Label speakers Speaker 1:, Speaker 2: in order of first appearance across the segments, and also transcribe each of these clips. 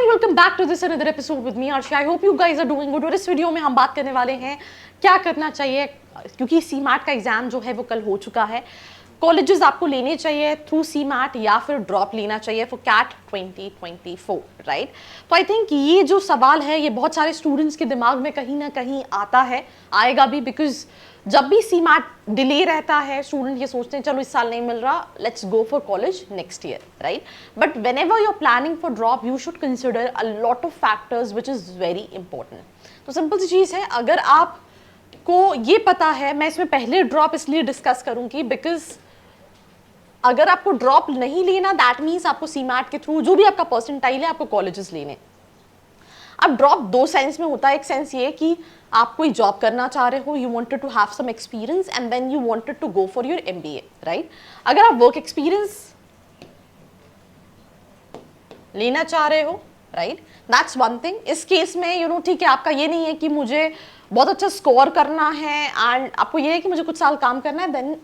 Speaker 1: welcome back to this another episode with me Arshi. I hope you guys are doing good. और इस video में हम बात करने वाले हैं क्या करना चाहिए, क्योंकि CMAT का एग्जाम जो है वो कल हो चुका है. कॉलेजेस आपको लेने चाहिए थ्रू CMAT या फिर ड्रॉप लेना चाहिए फॉर CAT 2024, राइट? तो आई थिंक ये जो सवाल है ये बहुत सारे स्टूडेंट्स के दिमाग में कहीं ना कहीं आता है, आएगा भी, बिकॉज जब भी CMAT डिले रहता है स्टूडेंट ये सोचते हैं चलो इस साल नहीं मिल रहा, let's go for college next year, right? But whenever you are planning for drop you should consider a lot of factors which is very important. तो सिंपल सी चीज़ है, अगर आपको ये पता है, मैं इसमें पहले ड्रॉप इसलिए डिस्कस करूँगी बिकॉज अगर आपको ड्रॉप नहीं लेना दैट मीन्स आपको CMAT के थ्रू जो भी आपका परसेंटाइल है आपको कॉलेजेस लेने. अब ड्रॉप दो सेंस में होता है. एक सेंस ये कि आप कोई जॉब करना चाह रहे हो, you wanted to have some experience and then you wanted to go for your MBA, right? अगर आप वर्क एक्सपीरियंस लेना चाह रहे हो, राइट, दैट्स वन थिंग. इस केस में ठीक है, आपका ये नहीं है कि मुझे बहुत अच्छा स्कोर करना है एंड आपको ये है कि मुझे कुछ साल काम करना है देन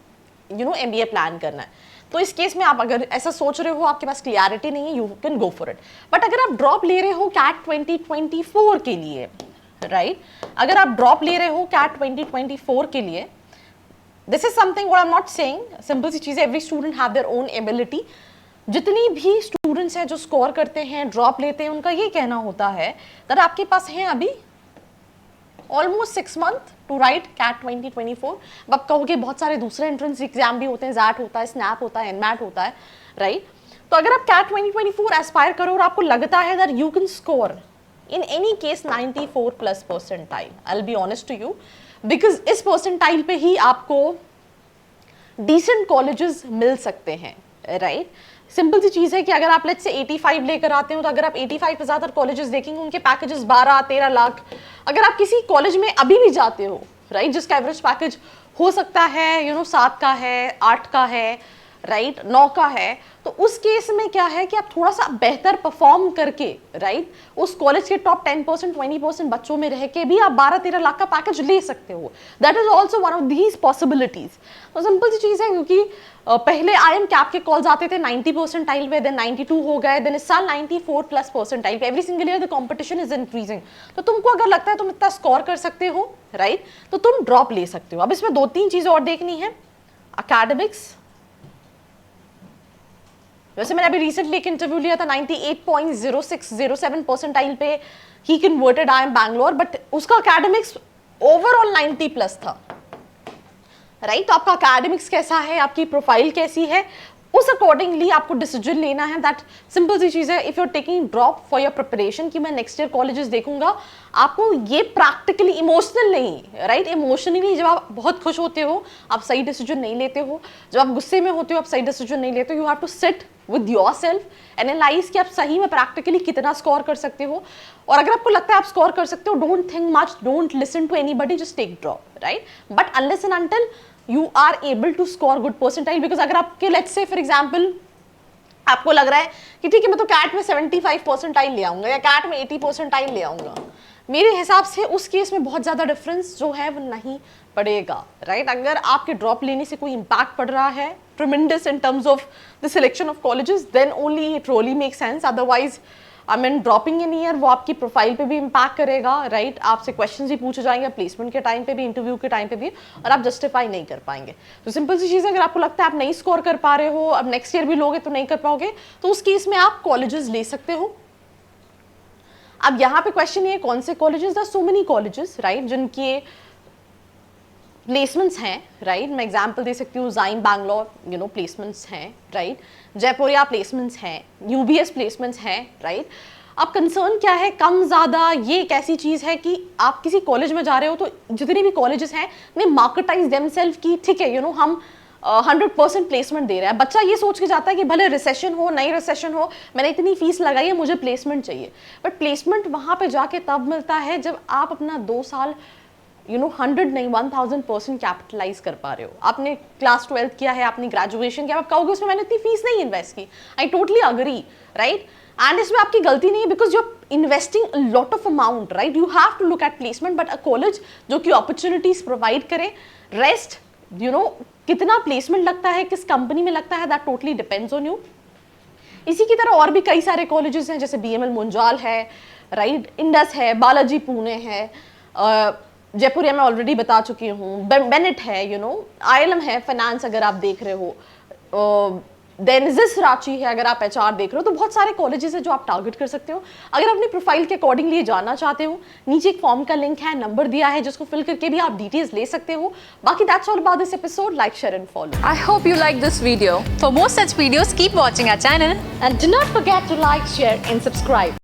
Speaker 1: MBA प्लान करना है. तो इस केस में आप अगर ऐसा सोच रहे हो, आपके पास क्लियरिटी नहीं है, you can go for it. But अगर आप ड्रॉप ले रहे हो CAT 2024 के लिए, राइट, अगर आप ड्रॉप ले रहे हो CAT 2024 के लिए, this is something what I am not saying, simple सी चीज है, every student have their own ability. जितनी भी स्टूडेंट्स हैं जो स्कोर करते हैं, ड्रॉप लेते हैं, उनका ये कहना होता है दैट आपके पास है अभी almost 6 months to write CAT 2024. अब कहोगे बहुत सारे दूसरे एंट्रेंस एग्जाम भी होते हैं, ZAT होता है, SNAP होता है, NMAT होता है, राइट? तो अगर आप CAT 2024 एस्पायर करो और आपको लगता है that you can score in any case 94+ percentile, I will be honest to you, because इस परसेंटाइल पे ही आपको डिसेंट कॉलेजेस मिल सकते हैं, राइट? सिंपल सी चीज़ है कि अगर आप लेट्स से 85 लेकर आते हो, तो अगर आप 85 पे ज़्यादातर कॉलेजेस देखेंगे उनके पैकेजेस 12-13 लाख. अगर आप किसी कॉलेज में अभी भी जाते हो, राइट, जिसका एवरेज पैकेज हो सकता है 7 का है, 8 का है, राइट, 9 का है, तो उस केस में क्या है कि आप थोड़ा सा बेहतर परफॉर्म करके, राइट, उस कॉलेज के टॉप 10% 20% बच्चों में रह के भी आप 12-13 लाख का पैकेज ले सकते हो. That is also one of these possibilities. तो सिंपल सी चीज़ है, क्योंकि पहले IIM CAP के कॉल्स आते थे 90 परसेंटाइल पे, देन 92 हो गए, देन इस साल 94+ परसेंटाइल पे. Every single year the competition is increasing. तो तुमको अगर लगता है तुम इतना स्कोर कर सकते हो, राइट, तो तुम ड्रॉप ले सकते हो. अब इसमें 2-3 चीज़ें और देखनी है. अकेडमिक्स, वैसे मैंने अभी रिसेंटली एक इंटरव्यू लिया था, 98.0607 परसेंटाइल पे ही कन्वर्टेड IIM बैंगलोर, बट उसका अकेडमिक्स ओवरऑल 90+ था, राइट? तो आपका अकेडमिक्स कैसा है, आपकी प्रोफाइल कैसी है, उस अकॉर्डिंगली आपको डिसीजन लेना है. दैट सिंपल सी चीज़ है. If you are taking drop for your preparation कि मैं नेक्स्ट ईयर कॉलेजेस देखूंगा, आपको ये प्रैक्टिकली, इमोशनल नहीं, राइट, इमोशनली जब आप बहुत खुश होते हो आप सही डिसीजन नहीं लेते हो, जब आप गुस्से में होते हो आप सही डिसीजन नहीं लेते हो. You have to sit with yourself, analyse कि आप सही में प्रैक्टिकली कितना स्कोर कर सकते हो. और अगर आपको लगता है आप स्कोर कर सकते हो, don't think much, don't listen to anybody, just take drop, right? But unless and until you are able to score good percentile, because अगर आपके let's say for example आपको लग रहा है कि ठीक है मैं तो CAT में 75 परसेंटाइल ले आऊंगा या CAT में 80 परसेंटाइल ले आऊंगा, मेरे हिसाब से उस केस में बहुत ज़्यादा डिफरेंस जो है वो नहीं पड़ेगा, राइट? अगर आपके ड्रॉप लेने से कोई इम्पैक्ट पड़ रहा है tremendous in terms of the selection of colleges, then only it really make sense. Otherwise I mean dropping in year वो आपकी प्रोफाइल पे भी इम्पैक्ट करेगा, राइट? आपसे क्वेश्चंस भी पूछे जाएंगे प्लेसमेंट के टाइम पे भी, इंटरव्यू के टाइम पे भी, और आप जस्टिफाई नहीं कर पाएंगे. तो सिंपल सी चीज़ है, अगर आपको लगता है आप नहीं स्कोर कर पा रहे हो, अब नेक्स्ट ईयर भी लोगे तो नहीं कर पाओगे, तो उस केस में आप कॉलेजेस ले सकते हो. अब यहाँ पे क्वेश्चन ये कौन से colleges, the so many colleges, right, जिनके प्लेसमेंट्स हैं, राइट? मैं एग्जांपल दे सकती हूँ, IIM बैंगलोर प्लेसमेंट्स हैं, राइट? जयपुरिया प्लेसमेंट्स हैं, UBS प्लेसमेंट्स हैं, राइट? अब कंसर्न क्या है, कम ज़्यादा ये एक ऐसी चीज़ है कि आप किसी कॉलेज में जा रहे हो तो जितने भी कॉलेजेस हैं ने मार्केटाइज देमसेल्फ की, ठीक है हम 100% प्लेसमेंट दे रहे हैं. बच्चा ये सोच के जाता है कि भले रिसेशन हो नहीं रिसेशन हो, मैंने इतनी फीस लगाई है, मुझे प्लेसमेंट चाहिए. बट प्लेसमेंट वहाँ पे जाके तब मिलता है जब आप अपना 2 साल 100 नहीं 1000% कैपिटलाइज कर पा रहे हो. आपने क्लास 12 किया है, आपने ग्रेजुएशन किया, आप कहोगे उसमें मैंने इतनी फीस नहीं इन्वेस्ट की. I totally agree, right? And इसमें आपकी गलती नहीं है, because you are investing lot of amount, right? You have to look at placement, but a college जो कि अपॉर्चुनिटीज प्रोवाइड करे, रेस्ट कितना प्लेसमेंट लगता है, किस कंपनी में लगता है, that totally depends on you. इसी की तरह और भी कई सारे कॉलेजेस हैं, जैसे BML मुंजाल है, राइट, इंडस है, बालाजी पुणे है, जयपुरिया मैं ऑलरेडी बता चुकी हूँ, बेनेट है, ILM है, फाइनेंस अगर आप देख रहे हो, देन जिस रांची है अगर आप HR देख रहे हो। तो बहुत सारे कॉलेजेस हैं जो आप टारगेट कर सकते हो। अगर अपनी प्रोफाइल के अकॉर्डिंगली जानना चाहते हो, नीचे एक फॉर्म का लिंक है, नंबर दिया है, जिसको फिल करके भी आप डिटेल्स ले सकते हो। बाकी that's all about this episode. Like, share and follow.
Speaker 2: I hope you like this video. For more such videos, keep watching our channel.
Speaker 1: And do not forget to like, share and subscribe.